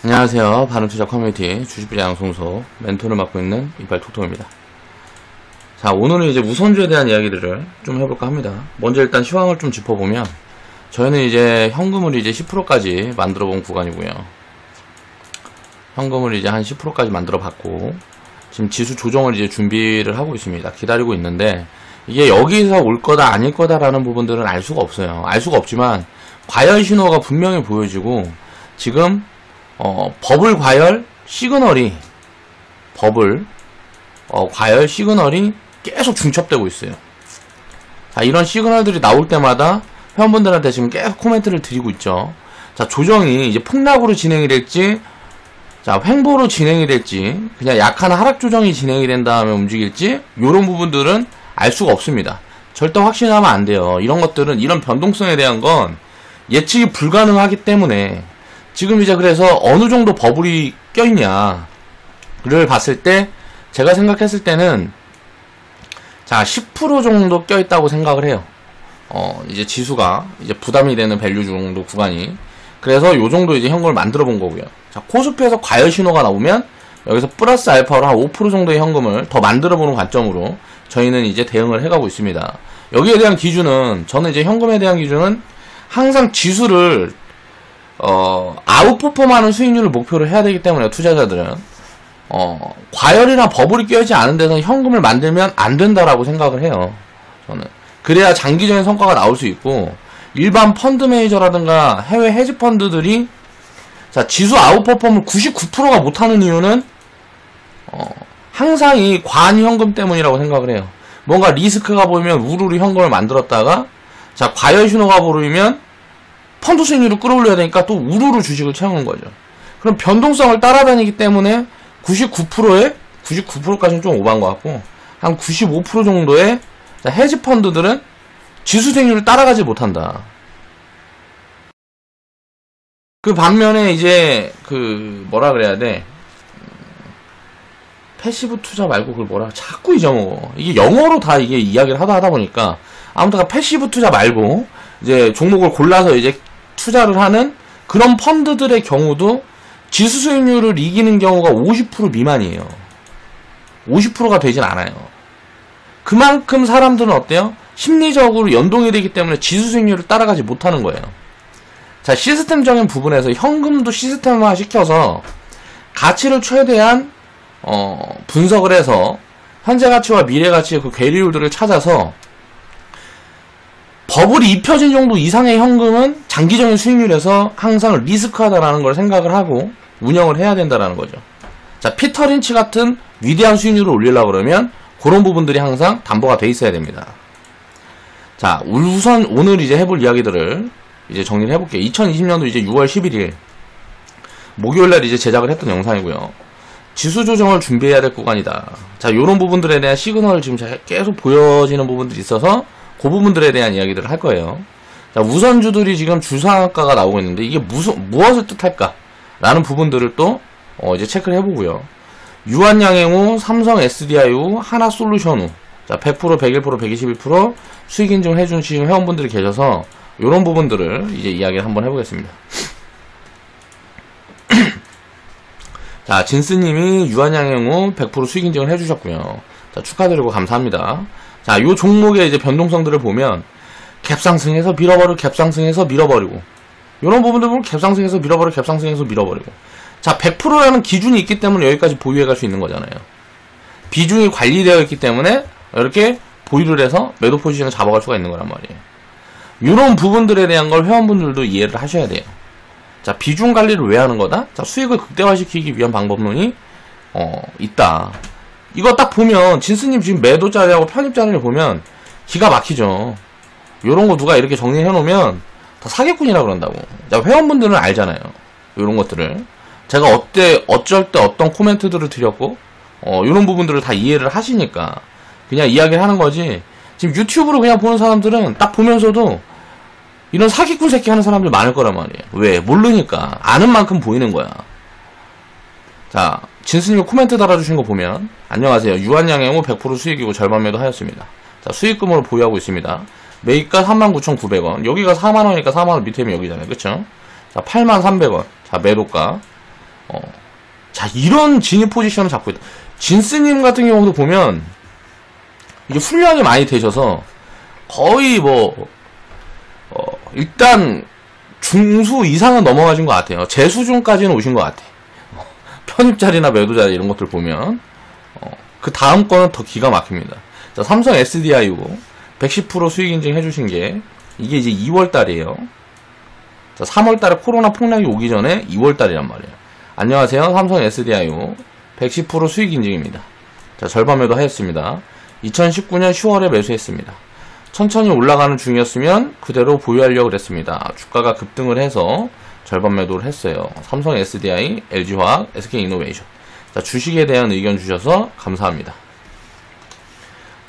안녕하세요. 바른투자 커뮤니티 주식부자 양송소 멘토를 맡고 있는 이빨톡톡입니다. 자, 오늘은 이제 우선주에 대한 이야기들을 좀 해볼까 합니다. 먼저 일단 시황을 좀 짚어보면 저희는 이제 현금을 이제 10%까지 만들어 본 구간이고요. 현금을 이제 한 10%까지 만들어 봤고 지금 지수 조정을 이제 준비를 하고 있습니다. 기다리고 있는데 이게 여기서 올 거다 아닐 거다라는 부분들은 알 수가 없어요. 알 수가 없지만 과열 신호가 분명히 보여지고 지금 버블 과열 시그널이 과열 시그널이 계속 중첩되고 있어요. 자, 이런 시그널들이 나올 때마다 회원분들한테 지금 계속 코멘트를 드리고 있죠. 자, 조정이 이제 폭락으로 진행이 될지, 자, 횡보로 진행이 될지, 그냥 약한 하락 조정이 진행이 된 다음에 움직일지, 요런 부분들은 알 수가 없습니다. 절대 확신하면 안 돼요. 이런 것들은, 이런 변동성에 대한 건 예측이 불가능하기 때문에 지금 이제 그래서 어느 정도 버블이 껴있냐를 봤을 때 제가 생각했을 때는 자, 10% 정도 껴있다고 생각을 해요. 이제 지수가 이제 부담이 되는 밸류 정도 구간이. 그래서 요 정도 이제 현금을 만들어 본 거고요. 자, 코스피에서 과열 신호가 나오면 여기서 플러스 알파로 한 5% 정도의 현금을 더 만들어 보는 관점으로 저희는 이제 대응을 해가고 있습니다. 여기에 대한 기준은, 저는 이제 현금에 대한 기준은 항상 지수를 아웃퍼폼하는 수익률을 목표로 해야 되기 때문에 투자자들은 과열이나 버블이 껴있지 않은 데서 현금을 만들면 안 된다라고 생각을 해요. 저는 그래야 장기적인 성과가 나올 수 있고, 일반 펀드 매니저라든가 해외 헤지 펀드들이 자, 지수 아웃퍼폼을 99%가 못하는 이유는 항상 이 과한 현금 때문이라고 생각을 해요. 뭔가 리스크가 보이면 우르르 현금을 만들었다가, 자, 과열 신호가 보이면 펀드 수익률을 끌어올려야 되니까 또 우르르 주식을 채우는 거죠. 그럼 변동성을 따라다니기 때문에 99%까지는 좀 오버한 것 같고, 한 95% 정도의 헤지 펀드들은 지수 수익률을 따라가지 못한다. 그 반면에 이제 뭐라 그래야 돼? 패시브 투자 말고 그걸 뭐라 자꾸 잊어먹어. 이게 영어로 다 이게 이야기를 하다 보니까, 아무튼 패시브 투자 말고 이제 종목을 골라서 이제 투자를 하는 그런 펀드들의 경우도 지수 수익률을 이기는 경우가 50% 미만이에요. 50%가 되진 않아요. 그만큼 사람들은 어때요? 심리적으로 연동이 되기 때문에 지수 수익률을 따라가지 못하는 거예요. 자, 시스템적인 부분에서 현금도 시스템화 시켜서 가치를 최대한 분석을 해서 현재 가치와 미래 가치의 그 괴리율들을 찾아서 버블이 입혀진 정도 이상의 현금은 장기적인 수익률에서 항상 리스크하다라는 걸 생각을 하고 운영을 해야 된다라는 거죠. 자, 피터 린치 같은 위대한 수익률을 올리려고 그러면 그런 부분들이 항상 담보가 돼 있어야 됩니다. 자, 우선 오늘 이제 해볼 이야기들을 이제 정리를 해볼게요. 2020년도 이제 6월 11일 목요일날 이제 제작을 했던 영상이고요. 지수 조정을 준비해야 될 구간이다. 자, 요런 부분들에 대한 시그널을 지금 계속 보여지는 부분들이 있어서 그 부분들에 대한 이야기들을 할 거예요. 자, 우선주들이 지금 주상가가 나오고 있는데 이게 무엇을 뜻할까? 라는 부분들을 또 이제 체크를 해보고요. 유한양행후, 삼성 SDI후, 하나솔루션후, 자, 100%, 101%, 121% 수익 인증을 해주신 회원분들이 계셔서 요런 부분들을 이제 이야기를 한번 해보겠습니다. 자, 진스님이 유한양행후 100% 수익 인증을 해주셨고요. 자, 축하드리고 감사합니다. 자, 요 종목의 이제 변동성들을 보면 갭상승해서 밀어버리고, 갭상승해서 밀어버리고, 요런 부분들 보면 갭상승해서 밀어버리고, 갭상승해서 밀어버리고. 자, 100%라는 기준이 있기 때문에 여기까지 보유해갈 수 있는 거잖아요. 비중이 관리되어 있기 때문에 이렇게 보유를 해서 매도 포지션을 잡아갈 수가 있는 거란 말이에요. 요런 부분들에 대한 걸 회원분들도 이해를 하셔야 돼요. 자, 비중 관리를 왜 하는 거다? 자, 수익을 극대화시키기 위한 방법론이 있다. 이거 딱 보면 진스님 지금 매도 자리하고 편입 자리를 보면 기가 막히죠. 요런 거 누가 이렇게 정리해 놓으면 다 사기꾼이라 그런다고. 자, 회원분들은 알잖아요. 요런 것들을 제가 어쩔 때 어떤 코멘트들을 드렸고 요런 부분들을 다 이해를 하시니까 그냥 이야기를 하는 거지. 지금 유튜브로 그냥 보는 사람들은 딱 보면서도 이런 사기꾼 새끼 하는 사람들 많을 거란 말이에요. 왜? 모르니까. 아는 만큼 보이는 거야. 자, 진스님이 코멘트 달아주신 거 보면, 안녕하세요. 유한양행후 100% 수익이고 절반 매도 하였습니다. 자, 수익금으로 보유하고 있습니다. 매입가 39,900원. 여기가 4만원이니까 4만원 밑에면 여기잖아요. 그쵸? 자, 83,300원. 자, 매도가. 자, 이런 진입 포지션을 잡고 있다. 진스님 같은 경우도 보면, 이게 훈련이 많이 되셔서, 거의 일단, 중수 이상은 넘어가신 것 같아요. 제 수준까지는 오신 것 같아. 편입자리나 매도자리 이런 것들 보면, 그 다음 거는 더 기가 막힙니다. 자, 삼성 SDI고, 110% 수익 인증 해주신 게, 이게 이제 2월달이에요. 자, 3월달에 코로나 폭락이 오기 전에 2월달이란 말이에요. 안녕하세요. 삼성 SDIO 110% 수익 인증입니다. 자, 절반 매도 하였습니다. 2019년 10월에 매수했습니다. 천천히 올라가는 중이었으면 그대로 보유하려고 그랬습니다. 주가가 급등을 해서 절반 매도를 했어요. 삼성 SDI, LG화학, SK이노베이션. 자, 주식에 대한 의견 주셔서 감사합니다.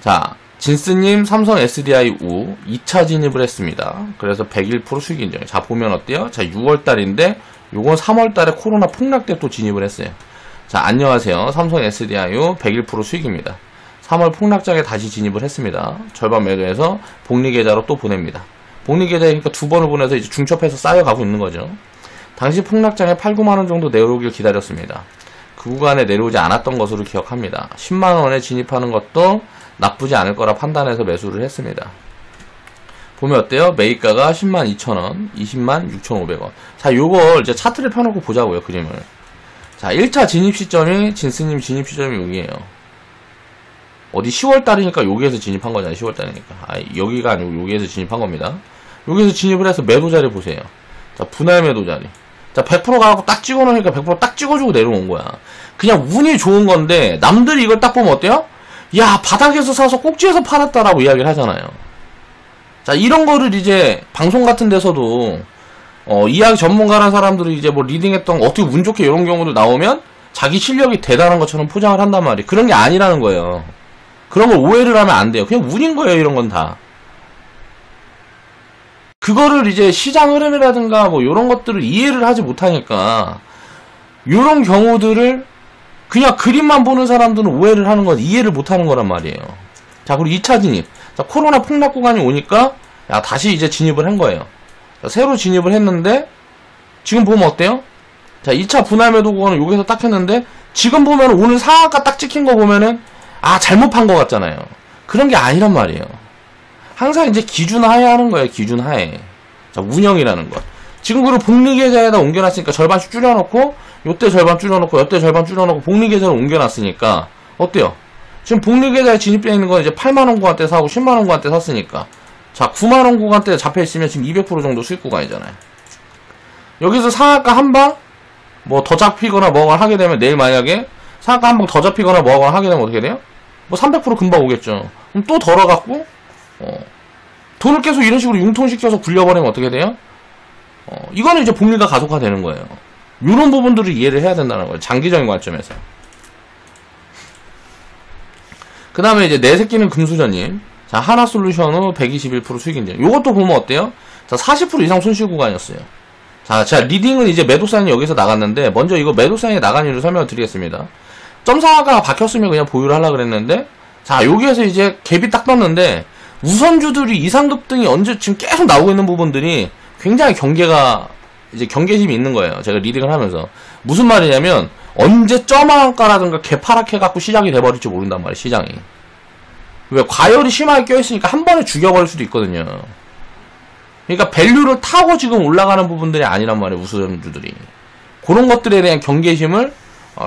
자, 진스님 삼성 SDI 우 2차 진입을 했습니다. 그래서 101% 수익 인증. 자, 보면 어때요? 자, 6월달인데 요건 3월달에 코로나 폭락 때 또 진입을 했어요. 자, 안녕하세요. 삼성 SDIU 101% 수익입니다. 3월 폭락장에 다시 진입을 했습니다. 절반 매도해서 복리계좌로 또 보냅니다. 복리계좌니까 두 번을 보내서 이제 중첩해서 쌓여가고 있는 거죠. 당시 폭락장에 8, 9만원 정도 내려오길 기다렸습니다. 그 구간에 내려오지 않았던 것으로 기억합니다. 10만원에 진입하는 것도 나쁘지 않을 거라 판단해서 매수를 했습니다. 보면 어때요? 매입가가 102,000원, 206,500원. 자, 요걸 이제 차트를 펴놓고 보자고요, 그림을. 자, 1차 진입 시점이, 진스님 진입 시점이 여기에요. 어디 10월달이니까 여기에서 진입한 거잖아요, 10월달이니까. 여기가 아니고 여기에서 진입한 겁니다. 여기에서 진입을 해서 매도 자리 보세요. 자, 분할 매도 자리. 자, 100% 가고 딱 찍어놓으니까 100% 딱 찍어주고 내려온 거야. 그냥 운이 좋은 건데, 남들이 이걸 딱 보면 어때요? 야, 바닥에서 사서 꼭지에서 팔았다라고 이야기를 하잖아요. 자, 이런 거를 이제 방송 같은 데서도 이야기 전문가라는 사람들이 이제 뭐 리딩했던 어떻게 운 좋게 이런 경우도 나오면 자기 실력이 대단한 것처럼 포장을 한단 말이에요. 그런 게 아니라는 거예요. 그런 걸 오해를 하면 안 돼요. 그냥 운인 거예요, 이런 건 다. 그거를 이제 시장 흐름이라든가 뭐 이런 것들을 이해를 하지 못하니까 이런 경우들을 그냥 그림만 보는 사람들은 오해를 하는 건 이해를 못하는 거란 말이에요. 자, 그리고 2차 진입. 자, 코로나 폭락 구간이 오니까 야, 다시 이제 진입을 한 거예요. 자, 새로 진입을 했는데 지금 보면 어때요? 자, 2차 분할 매도 구간은 여기서 딱 했는데 지금 보면 오늘 상한가 딱 찍힌 거 보면은 잘못 판 거 같잖아요. 그런 게 아니란 말이에요. 항상 이제 기준 하에 하는 거예요. 기준 하에. 자, 운영이라는 것. 지금 그리고 복리계좌에다 옮겨놨으니까 절반씩 줄여놓고 요때 절반 줄여놓고 요때 절반 줄여놓고 복리계좌로 옮겨놨으니까 어때요? 지금 복리계좌에 진입되어 있는 건 이제 8만원 구간대 사고 10만원 구간대 샀으니까 자, 9만원 구간대 잡혀있으면 지금 200% 정도 수익 구간이잖아요. 여기서 상한가 한 방 뭐 더 잡히거나 뭐가 하게 되면 내일 만약에 상한가 한 방 더 잡히거나 뭐가 하게 되면 어떻게 돼요? 뭐 300% 금방 오겠죠. 그럼 또 덜어갖고 돈을 계속 이런 식으로 융통시켜서 굴려버리면 어떻게 돼요? 이거는 이제 복리가 가속화되는 거예요. 이런 부분들을 이해를 해야 된다는 거예요. 장기적인 관점에서. 그 다음에 이제 내 새끼는 금수저님. 자, 하나솔루션으로 121% 수익 인증. 요것도 보면 어때요? 자, 40% 이상 손실 구간이었어요. 자, 리딩은 이제 매도 사인이 여기서 나갔는데, 먼저 이거 매도 사인이 나간 이유를 설명을 드리겠습니다. 점상하가 박혔으면 그냥 보유를 하려고 그랬는데, 자, 여기에서 이제 갭이 딱 떴는데, 우선주들이 이상급등이 지금 계속 나오고 있는 부분들이 굉장히 경계심이 있는 거예요. 제가 리딩을 하면서. 무슨 말이냐면, 언제 점한가라든가 개파락해갖고 시작이 돼버릴지 모른단 말이에요, 시장이. 왜? 과열이 심하게 껴있으니까 한 번에 죽여버릴 수도 있거든요. 그러니까 밸류를 타고 지금 올라가는 부분들이 아니란 말이에요, 우선주들이. 그런 것들에 대한 경계심을,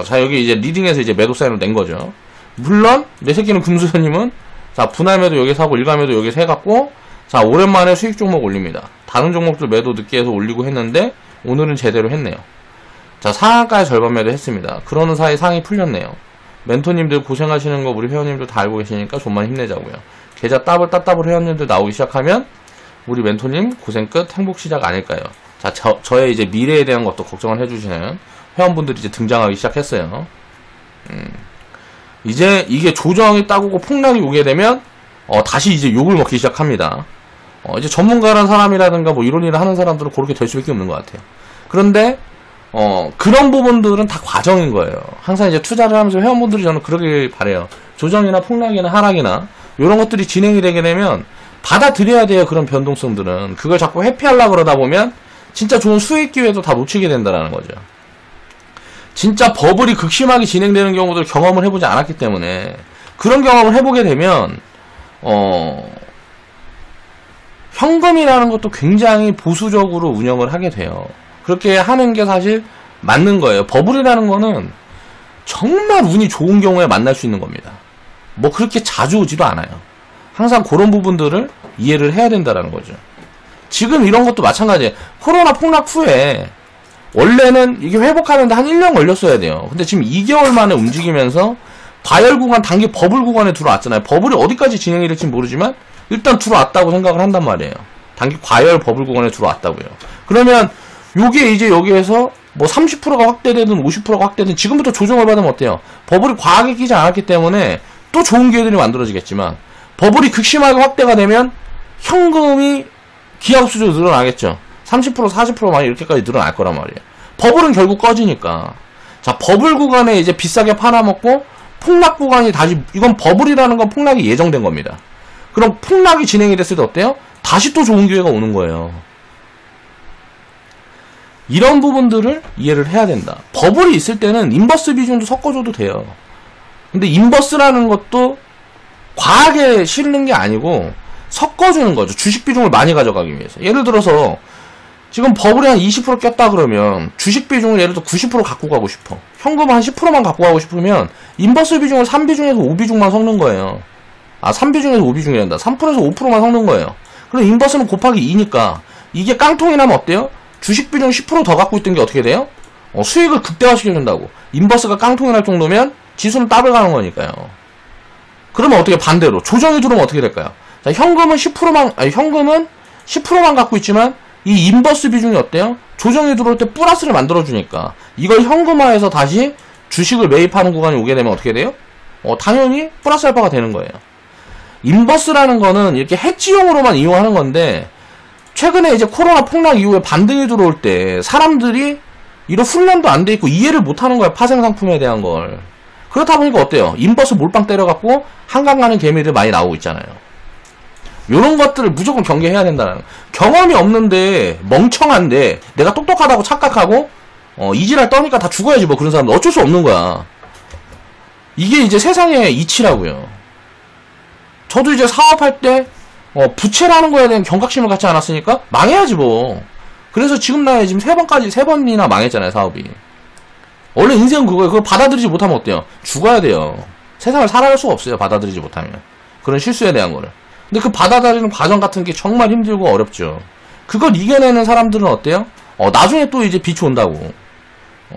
자, 여기 이제 리딩에서 이제 매도 사인을 낸 거죠. 물론, 내 새끼는 금수저님은, 자, 분할 매도 여기서 하고 일괄 매도 여기서 해갖고, 자, 오랜만에 수익 종목 올립니다. 다른 종목들 매도 늦게 해서 올리고 했는데, 오늘은 제대로 했네요. 자, 상한가에 절반 매도 했습니다. 그러는 사이 상이 풀렸네요. 멘토님들 고생하시는 거 우리 회원님들 다 알고 계시니까 좀만 힘내자고요. 계좌 따블 회원님들 나오기 시작하면 우리 멘토님 고생 끝 행복 시작 아닐까요? 자, 저의 이제 미래에 대한 것도 걱정을 해주시는 회원분들이 이제 등장하기 시작했어요. 이제 이게 조정이 따고 폭락이 오게 되면 다시 이제 욕을 먹기 시작합니다. 이제 전문가라는 사람이라든가 뭐 이런 일을 하는 사람들은 그렇게 될 수밖에 없는 것 같아요. 그런데 그런 부분들은 다 과정인 거예요. 항상 이제 투자를 하면서 회원분들이 저는 그러길 바래요. 조정이나 폭락이나 하락이나 이런 것들이 진행이 되게 되면 받아들여야 돼요. 그런 변동성들은. 그걸 자꾸 회피하려고 그러다 보면 진짜 좋은 수익 기회도 다 놓치게 된다는 거죠. 진짜 버블이 극심하게 진행되는 경우들 경험을 해보지 않았기 때문에 그런 경험을 해보게 되면 현금이라는 것도 굉장히 보수적으로 운영을 하게 돼요. 그렇게 하는 게 사실 맞는 거예요. 버블이라는 거는 정말 운이 좋은 경우에 만날 수 있는 겁니다. 뭐 그렇게 자주 오지도 않아요. 항상 그런 부분들을 이해를 해야 된다는 거죠. 지금 이런 것도 마찬가지예요. 코로나 폭락 후에 원래는 이게 회복하는데 한 1년 걸렸어야 돼요. 근데 지금 2개월 만에 움직이면서 과열 구간, 단기 버블 구간에 들어왔잖아요. 버블이 어디까지 진행이 될지 모르지만 일단 들어왔다고 생각을 한단 말이에요. 단기 과열 버블 구간에 들어왔다고요. 그러면 요게 이제 여기에서 뭐 30%가 확대되든 50%가 확대되든 지금부터 조정을 받으면 어때요? 버블이 과하게 끼지 않았기 때문에 또 좋은 기회들이 만들어지겠지만 버블이 극심하게 확대가 되면 현금이 기하급수적으로 늘어나겠죠. 30% 40% 많이 이렇게까지 늘어날 거란 말이에요. 버블은 결국 꺼지니까. 자, 버블 구간에 이제 비싸게 팔아먹고 폭락 구간이 다시, 이건 버블이라는 건 폭락이 예정된 겁니다. 그럼 폭락이 진행이 됐을 때 어때요? 다시 또 좋은 기회가 오는 거예요. 이런 부분들을 이해를 해야 된다. 버블이 있을 때는 인버스 비중도 섞어줘도 돼요. 근데 인버스라는 것도 과하게 실는 게 아니고 섞어주는 거죠. 주식 비중을 많이 가져가기 위해서. 예를 들어서 지금 버블이 한 20% 꼈다 그러면 주식 비중을 예를 들어 90% 갖고 가고 싶어. 현금 한 10%만 갖고 가고 싶으면 인버스 비중을 3비중에서 5비중만 섞는 거예요. 아, 3비중에서 5비중이란다. 3%에서 5%만 섞는 거예요. 그럼 인버스는 곱하기 2니까 이게 깡통이 나면 어때요? 주식 비중 10% 더 갖고 있던 게 어떻게 돼요? 수익을 극대화시켜준다고. 인버스가 깡통이 날 정도면 지수는 더블 가는 거니까요. 그러면 어떻게 반대로 조정이 들어오면 어떻게 될까요? 자, 현금은 10%만 갖고 있지만 이 인버스 비중이 어때요? 조정이 들어올 때 플러스를 만들어주니까 이걸 현금화해서 다시 주식을 매입하는 구간이 오게 되면 어떻게 돼요? 당연히 플러스 알파가 되는 거예요. 인버스라는 거는 이렇게 해지용으로만 이용하는 건데 최근에 이제 코로나 폭락 이후에 반등이 들어올 때 사람들이 이런 훈련도 안 돼 있고 이해를 못 하는 거예요. 파생 상품에 대한 걸. 그렇다 보니까 어때요? 인버스 몰빵 때려갖고 한강 가는 개미들 많이 나오고 있잖아요. 요런 것들을 무조건 경계해야 된다는 거. 경험이 없는데 멍청한데 내가 똑똑하다고 착각하고 이지랄 떠니까 다 죽어야지 뭐. 그런 사람들 어쩔 수 없는 거야. 이게 이제 세상의 이치라고요. 저도 이제 사업할 때 부채라는 거에 대한 경각심을 갖지 않았으니까 망해야지 뭐. 그래서 지금 나에 지금 세 번이나 망했잖아요, 사업이. 원래 인생은 그거예요. 그걸 받아들이지 못하면 어때요? 죽어야 돼요. 세상을 살아갈 수가 없어요, 받아들이지 못하면. 그런 실수에 대한 거를. 근데 그 받아들이는 과정 같은 게 정말 힘들고 어렵죠. 그걸 이겨내는 사람들은 어때요? 나중에 또 이제 빛이 온다고.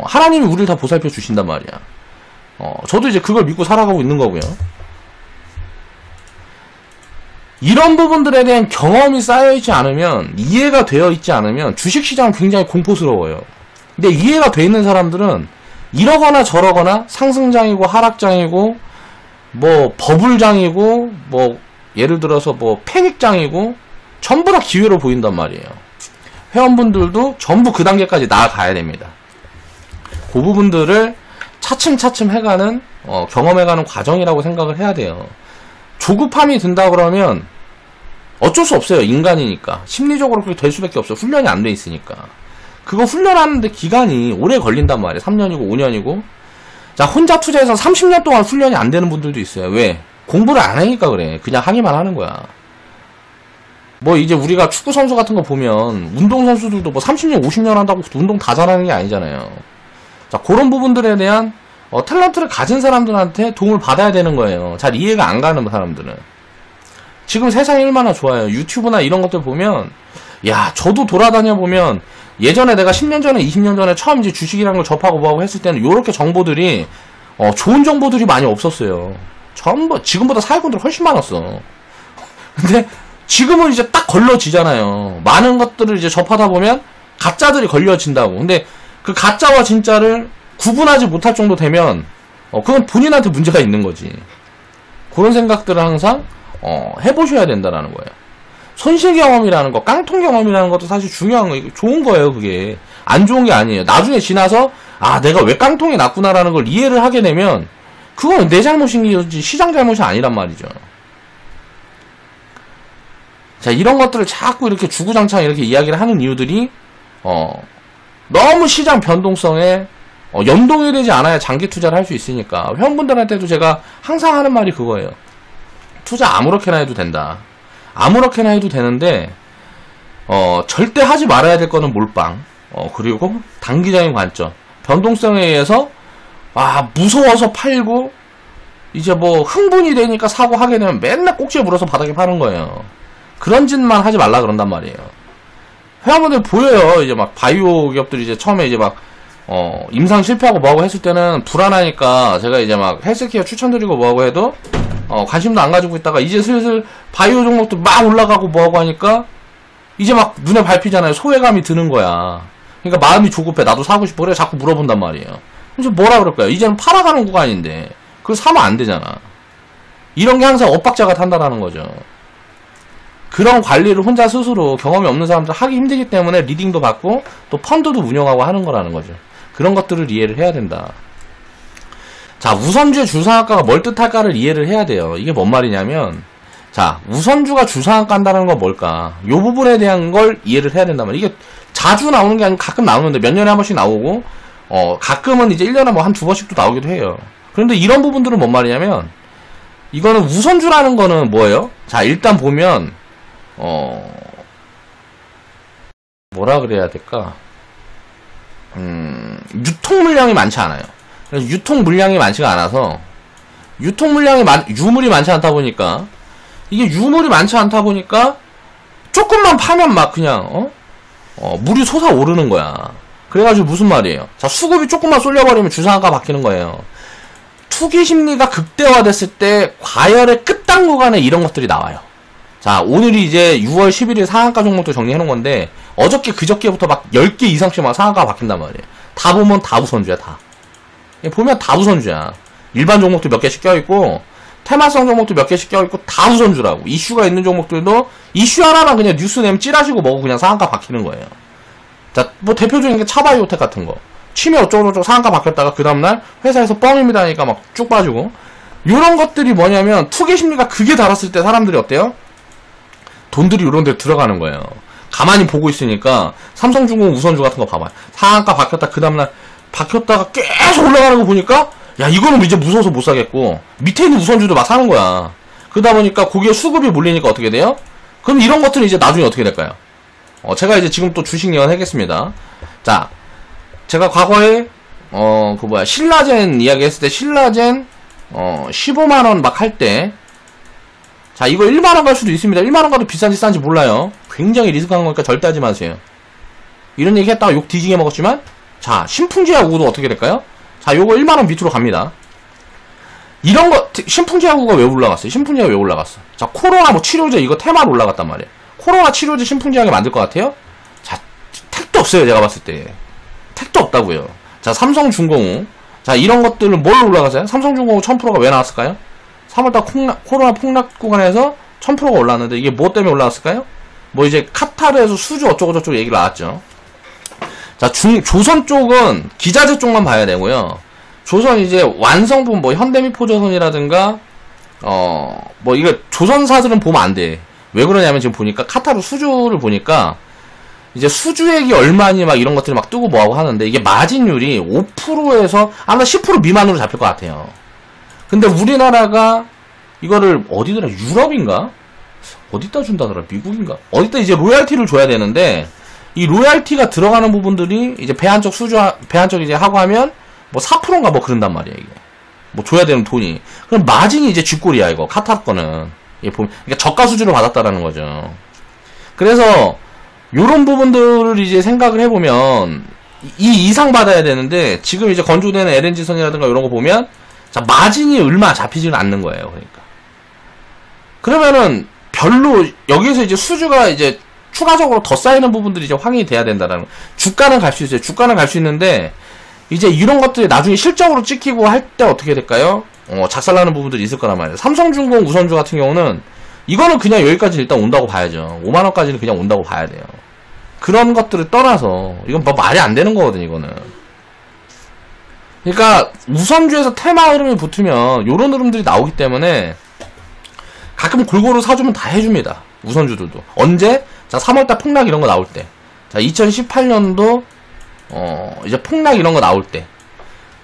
하나님이 우리를 다 보살펴 주신단 말이야. 저도 이제 그걸 믿고 살아가고 있는 거고요. 이런 부분들에 대한 경험이 쌓여있지 않으면, 이해가 되어 있지 않으면 주식시장은 굉장히 공포스러워요. 근데 이해가 돼 있는 사람들은 이러거나 저러거나 상승장이고 하락장이고 뭐 버블장이고 뭐 예를 들어서 뭐 패닉장이고 전부 다 기회로 보인단 말이에요. 회원분들도 전부 그 단계까지 나아가야 됩니다. 그 부분들을 차츰차츰 해가는 경험해가는 과정이라고 생각을 해야 돼요. 조급함이 든다 그러면 어쩔 수 없어요. 인간이니까. 심리적으로 그렇게 될 수밖에 없어요. 훈련이 안 돼 있으니까. 그거 훈련하는데 기간이 오래 걸린단 말이에요. 3년이고 5년이고. 자, 혼자 투자해서 30년 동안 훈련이 안 되는 분들도 있어요. 왜? 공부를 안 하니까 그래. 그냥 하기만 하는 거야. 뭐 이제 우리가 축구 선수 같은 거 보면 운동 선수들도 뭐 30년 50년 한다고 운동 다 잘하는 게 아니잖아요. 자, 그런 부분들에 대한 탤런트를 가진 사람들한테 도움을 받아야 되는 거예요. 잘 이해가 안 가는 사람들은. 지금 세상이 얼마나 좋아요. 유튜브나 이런 것들 보면, 야, 저도 돌아다녀 보면 예전에 내가 10년 전에 20년 전에 처음 이제 주식이라는 걸 접하고 뭐하고 했을 때는 요렇게 정보들이 좋은 정보들이 많이 없었어요. 전부 지금보다 사기꾼들 훨씬 많았어. 근데 지금은 이제 딱 걸러지잖아요. 많은 것들을 이제 접하다 보면 가짜들이 걸려진다고. 근데 그 가짜와 진짜를 구분하지 못할 정도 되면 그건 본인한테 문제가 있는 거지. 그런 생각들을 항상 해보셔야 된다라는 거예요. 손실 경험이라는 거, 깡통 경험이라는 것도 사실 중요한 거, 좋은 거예요. 그게 안 좋은 게 아니에요. 나중에 지나서 내가 왜 깡통이 났구나라는 걸 이해를 하게 되면 그건 내 잘못인 거지 시장 잘못이 아니란 말이죠. 자, 이런 것들을 자꾸 이렇게 주구장창 이렇게 이야기를 하는 이유들이 너무 시장 변동성에 연동이 되지 않아야 장기 투자를 할 수 있으니까 회원분들한테도 제가 항상 하는 말이 그거예요. 투자 아무렇게나 해도 된다. 아무렇게나 해도 되는데 절대 하지 말아야 될 거는 몰빵. 그리고 단기적인 관점. 변동성에 의해서 무서워서 팔고 이제 뭐 흥분이 되니까 사고 하게 되면 맨날 꼭지에 물어서 바닥에 파는 거예요. 그런 짓만 하지 말라 그런단 말이에요. 회원분들 보여요. 이제 막 바이오 기업들이 이제 처음에 이제 막 임상 실패하고 뭐하고 했을 때는 불안하니까 제가 이제 막 헬스케어 추천드리고 뭐하고 해도 관심도 안 가지고 있다가 이제 슬슬 바이오 종목도 막 올라가고 뭐하고 하니까 이제 막 눈에 밟히잖아요. 소외감이 드는 거야. 그러니까 마음이 조급해. 나도 사고 싶어. 그래 자꾸 물어본단 말이에요. 그래서 뭐라 그럴 거야. 이제는 팔아가는 구간인데 그걸 사면 안 되잖아. 이런 게 항상 엇박자가 탄다라는 거죠. 그런 관리를 혼자 스스로 경험이 없는 사람들 하기 힘들기 때문에 리딩도 받고 또 펀드도 운영하고 하는 거라는 거죠. 그런 것들을 이해를 해야 된다. 자, 우선주의 주상한가가 뭘 뜻할까를 이해를 해야 돼요. 이게 뭔 말이냐면, 자, 우선주가 주상한가 한다는 건 뭘까? 요 부분에 대한 걸 이해를 해야 된단 말이에요. 이게 자주 나오는 게 아니고 가끔 나오는데 몇 년에 한 번씩 나오고, 가끔은 이제 1년에 뭐 한 두 번씩도 나오기도 해요. 그런데 이런 부분들은 뭔 말이냐면, 이거는 우선주라는 거는 뭐예요? 자, 일단 보면, 뭐라 그래야 될까? 유통 물량이 많지 않아요. 그래서 유통 물량이 많지가 않아서, 유물이 많지 않다 보니까, 이게 유물이 많지 않다 보니까, 조금만 파면 막 그냥, 물이 솟아오르는 거야. 그래가지고 무슨 말이에요? 자, 수급이 조금만 쏠려버리면 주상한가 바뀌는 거예요. 투기 심리가 극대화됐을 때, 과열의 끝단 구간에 이런 것들이 나와요. 자, 오늘이 이제 6월 11일 상한가 종목도 정리해놓은 건데, 어저께 그저께부터 막 10개 이상씩 막 상한가가 바뀐단 말이에요. 다 보면 다 우선주야, 다. 보면 다 우선주야. 일반 종목도 몇 개씩 껴있고, 테마성 종목도 몇 개씩 껴있고, 다 우선주라고. 이슈가 있는 종목들도, 이슈 하나만 그냥 뉴스 내면 찌라시고 먹고 그냥 상한가 바뀌는 거예요. 자, 뭐 대표적인 게 차바이오텍 같은 거. 취미 어쩌고저쩌고 상한가 바뀌었다가 그 다음날 회사에서 뻥입니다 하니까 막 쭉 빠지고. 요런 것들이 뭐냐면, 투기 심리가 극에 달았을 때 사람들이 어때요? 돈들이 이런 데 들어가는 거예요. 가만히 보고 있으니까 삼성중공 우선주 같은 거 봐봐요. 상한가 바뀌었다 그 다음날 바뀌었다가 계속 올라가는 거 보니까 야 이거는 이제 무서워서 못 사겠고 밑에 있는 우선주도 막 사는 거야. 그러다 보니까 거기에 수급이 몰리니까 어떻게 돼요? 그럼 이런 것들은 이제 나중에 어떻게 될까요? 제가 이제 지금 또 주식 예언 하겠습니다. 자, 제가 과거에 신라젠 이야기 했을 때 신라젠 15만원 막 할 때 자, 이거 1만원 갈 수도 있습니다. 1만원 가도 비싼지 싼지 몰라요. 굉장히 리스크한 거니까 절대 하지 마세요. 이런 얘기 했다가 욕 뒤지게 먹었지만, 자, 신풍제하고도 어떻게 될까요? 자, 요거 1만원 밑으로 갑니다. 이런 거, 신풍제하고가 왜 올라갔어요? 신풍제하고 왜 올라갔어? 자, 코로나 뭐 치료제 이거 테마로 올라갔단 말이에요. 코로나 치료제 신풍제하게 만들 것 같아요? 자, 택도 없어요. 제가 봤을 때. 택도 없다고요. 자, 삼성중공업. 자, 이런 것들은 뭘로 올라갔어요? 삼성중공업 1000%가 왜 나왔을까요? 3월달 코로나 폭락 구간에서 1000%가 올랐는데 이게 뭐 때문에 올라왔을까요? 뭐 이제 카타르에서 수주 어쩌고저쩌고 얘기를 나왔죠. 자, 조선 쪽은 기자재 쪽만 봐야 되고요. 조선 이제 완성품 뭐 현대미포조선이라든가 뭐 이거 조선사들은 보면 안 돼. 왜 그러냐면 지금 보니까 카타르 수주를 보니까 이제 수주액이 얼마니 막 이런 것들이 막 뜨고 뭐하고 하는데 이게 마진율이 5%에서 아마 10% 미만으로 잡힐 것 같아요. 근데 우리나라가 이거를 어디더라? 유럽인가? 어디다 준다더라? 미국인가? 어디다 이제 로얄티를 줘야 되는데 이 로얄티가 들어가는 부분들이 이제 배 한쪽 이제 하고 하면 뭐 4%인가 뭐 그런단 말이야 이게. 뭐 줘야 되는 돈이. 그럼 마진이 이제 쥐꼬리야 이거 카타르 거는. 이게 보면 그러니까 저가 수주를 받았다라는 거죠. 그래서 요런 부분들을 이제 생각을 해보면 이 이상 받아야 되는데 지금 이제 건조되는 LNG선이라든가 이런 거 보면 자, 마진이 얼마 잡히지는 않는 거예요. 그러니까. 그러면은 별로 여기에서 이제 수주가 이제 추가적으로 더 쌓이는 부분들이 이제 확인이 돼야 된다라는. 주가는 갈 수 있어요. 주가는 갈 수 있는데 이제 이런 것들이 나중에 실적으로 찍히고 할 때 어떻게 될까요? 작살나는 부분들이 있을 거란 말이에요. 삼성중공 우선주 같은 경우는 이거는 그냥 여기까지 일단 온다고 봐야죠. 5만원까지는 그냥 온다고 봐야 돼요. 그런 것들을 떠나서 이건 뭐 말이 안 되는 거거든 이거는. 그러니까 우선주에서 테마 흐름이 붙으면 요런 흐름들이 나오기 때문에 가끔 골고루 사주면 다 해줍니다. 우선주들도. 언제? 자, 3월달 폭락 이런 거 나올 때. 자, 2018년도 이제 폭락 이런 거 나올 때.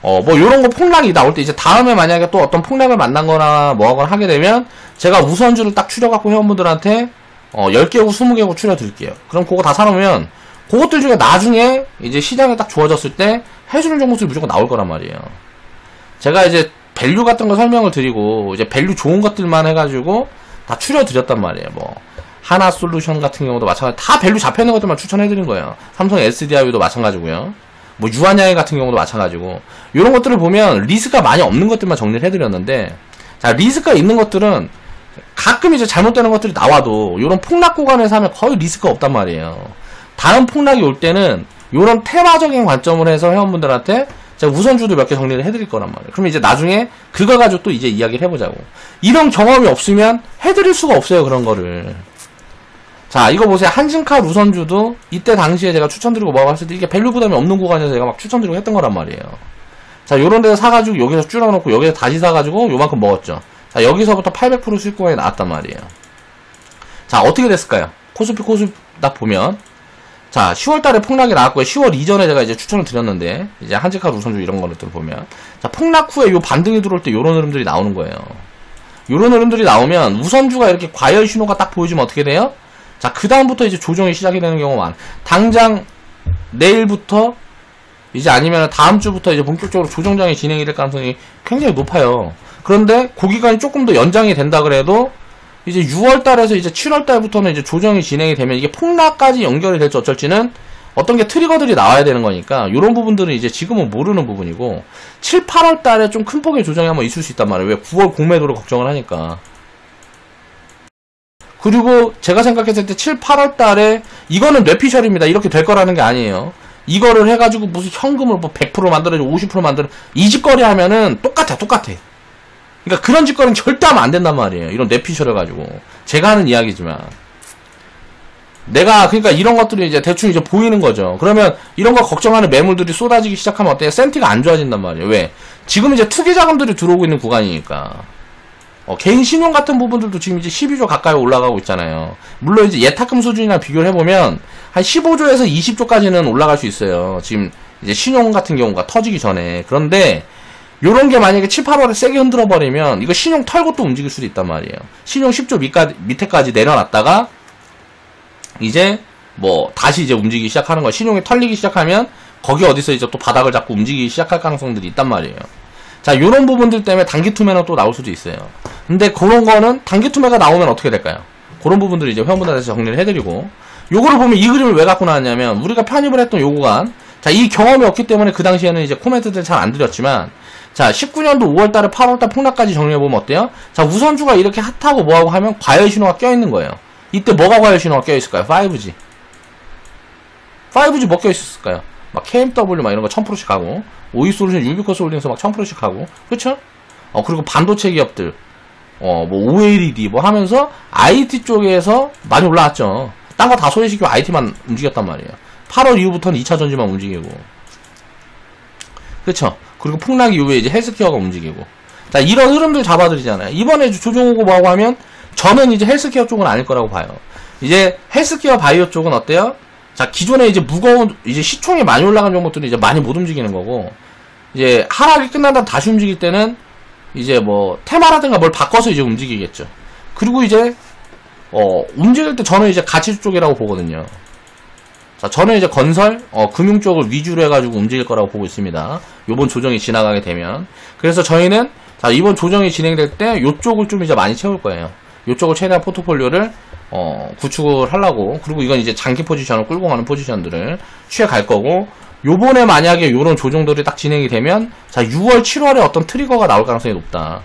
뭐 요런 거 폭락이 나올 때 이제 다음에 만약에 또 어떤 폭락을 만난 거나 뭐 하거나 하게 되면 제가 우선주를 딱 추려갖고 회원분들한테 10개국 20개국 추려드릴게요. 그럼 그거 다 사놓으면 그것들 중에 나중에 이제 시장이 딱 좋아졌을 때 해주는 종목들이 무조건 나올 거란 말이에요. 제가 이제 밸류 같은 거 설명을 드리고 이제 밸류 좋은 것들만 해가지고 다 추려드렸단 말이에요. 뭐 하나솔루션 같은 경우도 마찬가지, 다 밸류 잡혀있는 것들만 추천해드린 거예요. 삼성 SDI도 마찬가지고요. 뭐 유한양행 같은 경우도 마찬가지고, 이런 것들을 보면 리스크가 많이 없는 것들만 정리를 해드렸는데, 자, 리스크가 있는 것들은 가끔 이제 잘못되는 것들이 나와도 이런 폭락 구간에서 하면 거의 리스크가 없단 말이에요. 다음 폭락이 올 때는 이런 테마적인 관점으로 해서 회원분들한테 제가 우선주도 몇 개 정리를 해드릴 거란 말이에요. 그럼 이제 나중에 그거 가지고 또 이제 이야기를 해보자고. 이런 경험이 없으면 해드릴 수가 없어요, 그런 거를. 자, 이거 보세요. 한진칼 우선주도 이때 당시에 제가 추천드리고 뭐하고 했을 때 이게 밸류 부담이 없는 구간에서 제가 막 추천드리고 했던 거란 말이에요. 자, 요런 데서 사가지고 여기서 줄여놓고 여기서 다시 사가지고 요만큼 먹었죠. 자, 여기서부터 800% 수익 구간이 나왔단 말이에요. 자, 어떻게 됐을까요? 코스피 딱 보면, 자, 10월달에 폭락이 나왔고요. 10월 이전에 제가 이제 추천을 드렸는데, 이제 한진칼 우선주 이런 거를 보면, 자, 폭락 후에 요 반등이 들어올 때 요런 흐름들이 나오는 거예요. 요런 흐름들이 나오면 우선주가 이렇게 과열 신호가 딱 보여주면 어떻게 돼요? 자, 그 다음부터 이제 조정이 시작이 되는 경우가 많아. 당장 내일부터 이제 아니면 다음 주부터 이제 본격적으로 조정장이 진행이 될 가능성이 굉장히 높아요. 그런데 그 기간이 조금 더 연장이 된다 그래도 이제 6월달에서 이제 7월달부터는 이제 조정이 진행이 되면 이게 폭락까지 연결이 될지 어쩔지는 어떤 게 트리거들이 나와야 되는 거니까 이런 부분들은 이제 지금은 모르는 부분이고, 7, 8월달에 좀 큰 폭의 조정이 한번 있을 수 있단 말이에요. 왜? 9월 공매도를 걱정을 하니까. 그리고 제가 생각했을 때 7, 8월달에 이거는 뇌피셜입니다. 이렇게 될 거라는 게 아니에요. 이거를 해가지고 무슨 현금을 뭐 100% 만들어주고 50% 만들어, 이 짓거리 하면은 똑같아. 그러니까 그런 짓거리는 절대 하면 안 된단 말이에요. 이런 뇌피셜 해가지고. 제가 하는 이야기지만. 내가, 그러니까 이런 것들이 이제 대충 이제 보이는 거죠. 그러면 이런 거 걱정하는 매물들이 쏟아지기 시작하면 어때요? 센티가 안 좋아진단 말이에요. 왜? 지금 이제 투기 자금들이 들어오고 있는 구간이니까. 개인 신용 같은 부분들도 지금 이제 12조 가까이 올라가고 있잖아요. 물론 이제 예탁금 수준이랑 비교를 해보면 한 15조에서 20조까지는 올라갈 수 있어요. 지금 이제 신용 같은 경우가 터지기 전에. 그런데 요런 게 만약에 7, 8월에 세게 흔들어 버리면 이거 신용 털고 또 움직일 수도 있단 말이에요. 신용 10조 밑에까지 내려놨다가 이제 뭐 다시 이제 움직이기 시작하는 거예요. 신용이 털리기 시작하면 거기 어디서 이제 또 바닥을 잡고 움직이기 시작할 가능성들이 있단 말이에요. 자, 요런 부분들 때문에 단기 투매는 또 나올 수도 있어요. 근데 그런 거는 단기 투매가 나오면 어떻게 될까요? 그런 부분들을 이제 회원분들한테 정리를 해드리고, 요거를 보면 이 그림을 왜 갖고 나왔냐면, 우리가 편입을 했던 요 구간, 자, 이 경험이 없기 때문에 그 당시에는 이제 코멘트들 잘 안 드렸지만, 자, 19년도 5월달에 8월달 폭락까지 정리해보면 어때요? 자, 우선주가 이렇게 핫하고 뭐하고 하면 과열 신호가 껴있는 거예요. 이때 뭐가 과열 신호가 껴있을까요? 5G. 5G 뭐 껴있을까요? 막 KMW 막 이런 거 1000%씩 하고, 오이솔루션, 유비코스 홀딩스 막 1000%씩 하고, 그쵸? 그리고 반도체 기업들, 뭐 OLED 뭐 하면서 IT 쪽에서 많이 올라왔죠. 딴 거 다 소외시키고 IT만 움직였단 말이에요. 8월 이후부터는 2차 전지만 움직이고, 그쵸? 그리고 폭락 이후에 이제 헬스케어가 움직이고. 자, 이런 흐름들 잡아드리잖아요. 이번에 조정 오고 뭐하고 하면 저는 이제 헬스케어 쪽은 아닐 거라고 봐요. 이제 헬스케어 바이오 쪽은 어때요? 자, 기존에 이제 무거운, 이제 시총이 많이 올라간 종목들은 이제 많이 못 움직이는 거고, 이제 하락이 끝난 다음 다시 움직일 때는 이제 뭐 테마라든가 뭘 바꿔서 이제 움직이겠죠. 그리고 이제 움직일 때 저는 이제 가치 쪽이라고 보거든요. 자, 저는 이제 건설, 금융 쪽을 위주로 해가지고 움직일 거라고 보고 있습니다. 요번 조정이 지나가게 되면. 그래서 저희는, 자, 이번 조정이 진행될 때 요쪽을 좀 이제 많이 채울 거예요. 요쪽을 최대한 포트폴리오를, 구축을 하려고. 그리고 이건 이제 장기 포지션을 끌고 가는 포지션들을 취해 갈 거고, 요번에 만약에 요런 조정들이 딱 진행이 되면, 자, 6월, 7월에 어떤 트리거가 나올 가능성이 높다.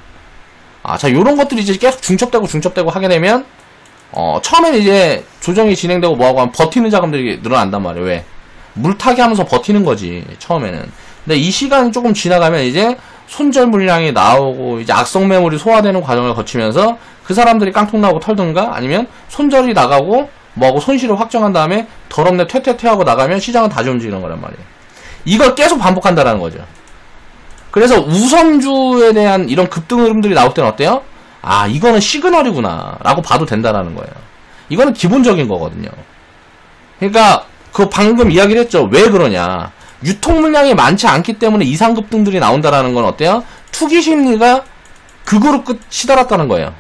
자, 요런 것들이 이제 계속 중첩되고 하게 되면, 처음엔 이제 조정이 진행되고 뭐하고 하면 버티는 자금들이 늘어난단 말이에요. 왜? 물타기 하면서 버티는 거지, 처음에는. 근데 이 시간이 조금 지나가면 이제 손절 물량이 나오고 이제 악성 매물이 소화되는 과정을 거치면서 그 사람들이 깡통 나오고 털든가 아니면 손절이 나가고 뭐하고 손실을 확정한 다음에 더럽네 퇴퇴퇴하고 나가면 시장은 다시 움직이는 거란 말이에요. 이걸 계속 반복한다라는 거죠. 그래서 우선주에 대한 이런 급등 흐름들이 나올 때는 어때요? 이거는 시그널이구나 라고 봐도 된다라는 거예요. 이거는 기본적인 거거든요. 그러니까 그 방금 이야기를 했죠. 왜 그러냐. 유통 물량이 많지 않기 때문에 이상급등들이 나온다라는 건 어때요? 투기 심리가 극으로 치달았다는 거예요.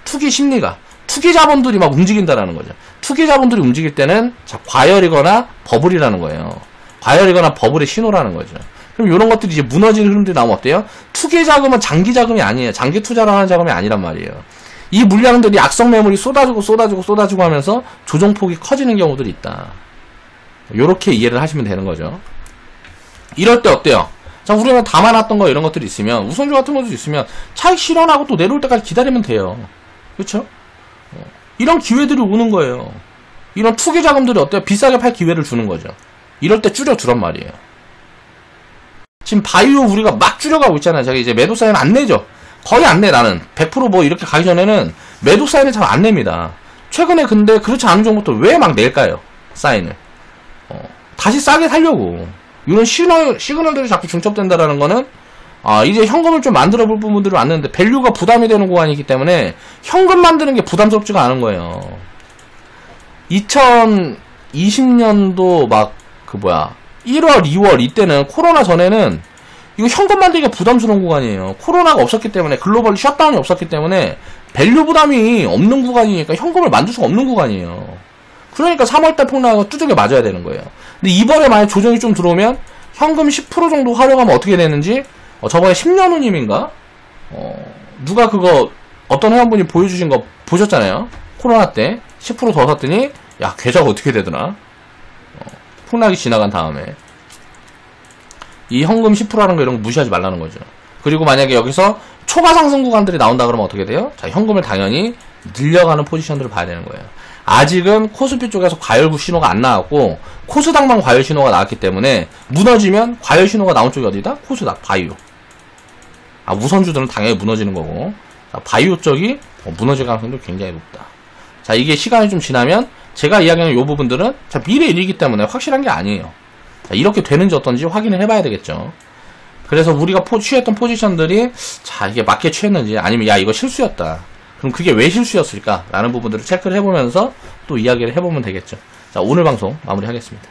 투기 심리가. 투기 자본들이 막 움직인다라는 거죠. 투기 자본들이 움직일 때는 자, 과열이거나 버블이라는 거예요. 과열이거나 버블의 신호라는 거죠. 그럼 이런 것들이 이제 무너지는 흐름들이 나오면 어때요? 투기 자금은 장기 자금이 아니에요. 장기 투자를 하는 자금이 아니란 말이에요. 이 물량들이 악성 매물이 쏟아지고 하면서 조정폭이 커지는 경우들이 있다. 요렇게 이해를 하시면 되는 거죠. 이럴 때 어때요? 자, 우리가 담아놨던 거 이런 것들이 있으면, 우선주 같은 것도 있으면 차익 실현하고 또 내려올 때까지 기다리면 돼요. 그렇죠? 이런 기회들이 오는 거예요. 이런 투기 자금들이 어때요? 비싸게 팔 기회를 주는 거죠. 이럴 때 줄여주란 말이에요. 지금 바이오 우리가 막 줄여가고 있잖아요. 제가 이제 매도 사인 안 내죠. 거의 안 내, 나는. 100% 뭐 이렇게 가기 전에는 매도 사인을 잘 안 냅니다. 최근에 근데 그렇지 않은 종목도 왜 막 낼까요? 사인을. 다시 싸게 살려고. 이런 시그널들이 자꾸 중첩된다라는 거는, 이제 현금을 좀 만들어 볼 부분들이 왔는데, 밸류가 부담이 되는 구간이기 때문에, 현금 만드는 게 부담스럽지가 않은 거예요. 2020년도 1월, 2월, 이때는, 코로나 전에는, 이거 현금 만들기가 부담스러운 구간이에요. 코로나가 없었기 때문에, 글로벌 셧다운이 없었기 때문에, 밸류 부담이 없는 구간이니까 현금을 만들 수가 없는 구간이에요. 그러니까 3월달 폭락하고 두들겨 맞아야 되는 거예요. 근데 이번에 만약 조정이 좀 들어오면 현금 10% 정도 활용하면 어떻게 되는지 저번에 10년 후님인가? 누가 그거 어떤 회원분이 보여주신 거 보셨잖아요. 코로나 때 10% 더 샀더니 야 계좌가 어떻게 되더나? 폭락이 지나간 다음에 이 현금 10%라는 거 이런 거 무시하지 말라는 거죠. 그리고 만약에 여기서 초과 상승 구간들이 나온다 그러면 어떻게 돼요? 자, 현금을 당연히 늘려가는 포지션들을 봐야 되는 거예요. 아직은 코스피 쪽에서 과열구 신호가 안 나왔고 코스닥만 과열 신호가 나왔기 때문에 무너지면 과열 신호가 나온 쪽이 어디다? 코스닥, 바이오. 우선주들은 당연히 무너지는 거고 자, 바이오 쪽이 무너질 가능성도 굉장히 높다. 자, 이게 시간이 좀 지나면 제가 이야기하는 이 부분들은 자, 미래 일이기 때문에 확실한 게 아니에요. 자, 이렇게 되는지 어떤지 확인을 해봐야 되겠죠. 그래서 우리가 취했던 포지션들이 자, 이게 맞게 취했는지 아니면 야, 이거 실수였다. 그럼 그게 왜 실수였을까? 라는 부분들을 체크를 해보면서 또 이야기를 해보면 되겠죠. 자, 오늘 방송 마무리하겠습니다.